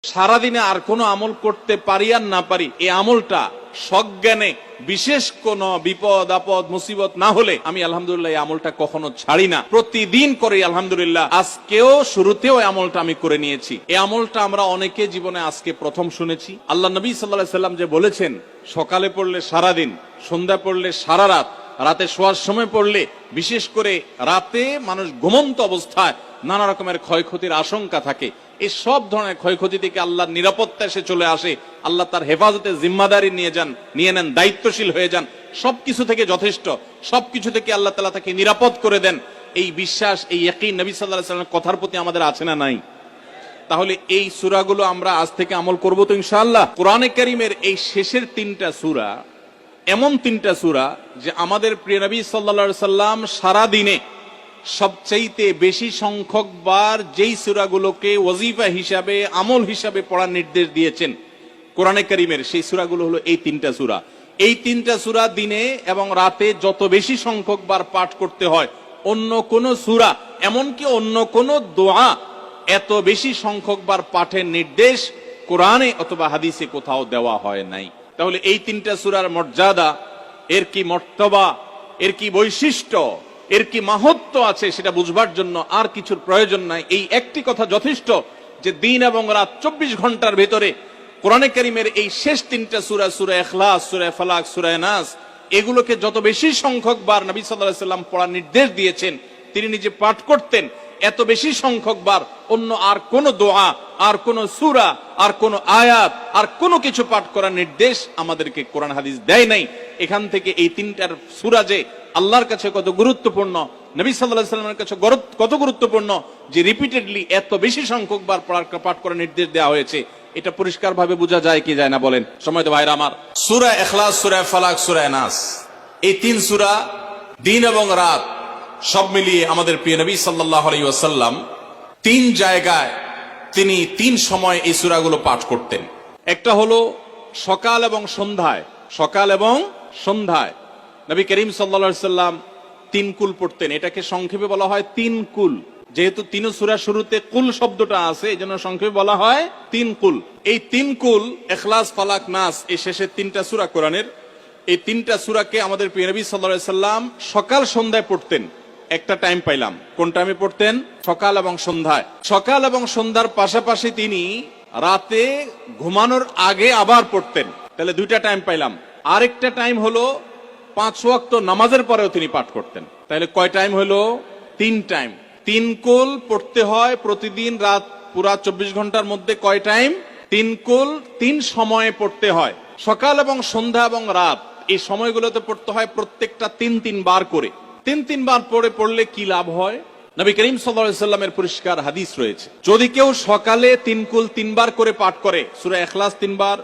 সারাদিনে আর কোনো আমল করতে পারি আর না পারি, এই আমলটা সজ্ঞানে বিশেষ কোন বিপদ আপদ মুসিবত না হলে আমি আলহামদুলিল্লাহ এই আমলটা কখনো ছাড়ি না, প্রতিদিন করি আলহামদুলিল্লাহ। আজকেও শুরুতেও এই আমলটা আমি করে নিয়েছি। এই আমলটা আমরা অনেকে জীবনে আজকে প্রথম শুনেছি। আল্লাহ নবী সাল্লাল্লাহু আলাইহি সাল্লাম যে বলেছেন, সকালে পড়লে সারাদিন, সন্ধ্যা পড়লে সারা রাত, রাতে শোয়ার সময় পড়লে, বিশেষ করে রাতে মানুষ ঘুমন্ত অবস্থায় নানা রকমের ক্ষয়ক্ষতির আশঙ্কা থাকে, এই সব ধরনের ক্ষয়ক্ষতি থেকে আল্লাহর নিরাপত্তা এসে চলে আসে। আল্লাহ তার হেফাজতে জিম্মাদারি নিয়ে নেন, দায়িত্বশীল হয়ে যান, সবকিছু থেকে যথেষ্ট, সবকিছু থেকে আল্লাহ তাআলা তাকে নিরাপদ করে দেন। এই বিশ্বাস, এই ইয়াকিন নবী সাল্লাল্লাহু আলাইহি ওয়াসাল্লামের কথার প্রতি আমাদের আছে না নাই? তাহলে এই সূরাগুলো আমরা আজ থেকে আমল করব তো ইনশাআল্লাহ। কোরআনে কারীমের এই শেষের তিনটা সূরা এমন তিনটা সূরা যে আমাদের প্রিয় নবী সাল্লাল্লাহু আলাইহি ওয়াসাল্লাম সারা দিনে সবচাইতে বেশি সংখ্যক বার যেই সূরাগুলোকে ওয়াজিফা হিসাবে, আমল হিসাবে পড়ার নির্দেশ দিয়েছেন কোরআনে কারীমের, সেই সূরাগুলো হলো এই তিনটা সূরা। এই তিনটা সূরা দিনে এবং রাতে যত বেশি সংখ্যক বার পাঠ করতে হয়, অন্য কোন সূরা, এমনকি অন্য কোন দোয়া এত বেশি সংখ্যক বার পাঠের নির্দেশ কোরআনে অথবা হাদিসে কোথাও দেওয়া হয় নাই। তাহলে এই তিনটা সূরার মর্যাদা, এর কি মর্তবা, এর কি বৈশিষ্ট্য, এর কি মাহাত্ম্য আছে সেটা বুঝবার জন্য আর কিছুর প্রয়োজন নাই। এই একটি কথা যথেষ্ট যে দিন এবং রাত 24 ঘন্টার ভেতরে কোরআনে কারীমের এই শেষ তিনটা সূরা, সূরা ইখলাস, সূরা ফালাক, সূরা নাস, এগুলোকে যত বেশি সংখ্যক বার নবী সাল্লাল্লাহু আলাইহি ওয়াসাল্লাম পড়ার নির্দেশ দিয়েছেন, তিনি নিজে পাঠ করতেন, এত বেশি সংখ্যক বার অন্য আর কোন দোয়া, আর কোন সূরা, আর কোন আয়াত, আর কোন কিছু পাঠ করার নির্দেশ আমাদেরকে কোরআন হাদিস দেয় নাই। এখান থেকে এই তিনটার সূরা যে আল্লাহর কাছে কত গুরুত্বপূর্ণ, নবী সাল্লাল্লাহু আলাইহি ওয়াসাল্লামের কাছে কত গুরুত্বপূর্ণ, যে রিপিটেডলি এত বেশি সংখ্যক বার পাঠ করার নির্দেশ দেওয়া হয়েছে, এটা পরিষ্কার ভাবে বোঝা যায় কি যায় না বলেন? সময়তো ভাইরা আমার, সূরা ইখলাস, সূরা ফালাক, সূরা নাস, এই তিন সূরা দিন এবং রাত সব মিলিয়ে আমাদের প্রিয় নবী সাল্লাল্লাহু আলাইহি ওয়াসাল্লাম তিন জায়গায়, তিনি তিন সময় এই সূরাগুলো পাঠ করতেন। একটা হলো সকাল এবং সন্ধ্যায়। সকাল এবং সন্ধ্যায় নবী করিম সাল্লাল্লাহু আলাইহি ওয়াসাল্লাম তিন কুল পড়তেন। এটাকে সংক্ষেপে বলা হয় তিন কুল। যেহেতু তিন সূরার শুরুতে কুল শব্দটা আছে, এই জন্য সংক্ষেপে বলা হয় তিন কুল। এই তিন কুল, ইখলাস, ফালাক, নাস, এই শেষের তিনটা সূরা কোরআনের, এই তিনটা সূরাকে আমাদের প্রিয় নবী সাল্লাল্লাহু আলাইহি ওয়াসাল্লাম সকাল সন্ধ্যায় পড়তেন। একটা টাইম পাইলাম, কোন টাইমে পড়তেন? সকাল এবং সন্ধ্যায়। সকাল এবং সন্ধ্যার পাশাপাশি তিনি রাতে ঘুমানোর আগে আবার পড়তেন। তাহলে দুইটা টাইম পাইলাম। আরেকটা টাইম হলো 5 ওয়াক্ত নামাজের পরেও তিনি পাঠ করতেন। তাহলে কয় টাইম হলো? 3 টাইম। 3 কুল পড়তে হয় প্রতিদিন, রাত পুরা 24 ঘন্টার মধ্যে কয় টাইম? 3 কুল 3 সময়ে পড়তে হয়। সকাল এবং সন্ধ্যা এবং রাত এই সময়গুলোতে পড়তে হয় প্রত্যেকটা 3 বার করে। 3 বার পড়লে কি লাভ হয়? নবী করিম সাল্লাল্লাহু আলাইহি ওয়াসাল্লামের পরিষ্কার হাদিস রয়েছে, যদি কেউ সকালে 3 কুল 3 বার করে পাঠ করে, সূরা ইখলাস 3 বার,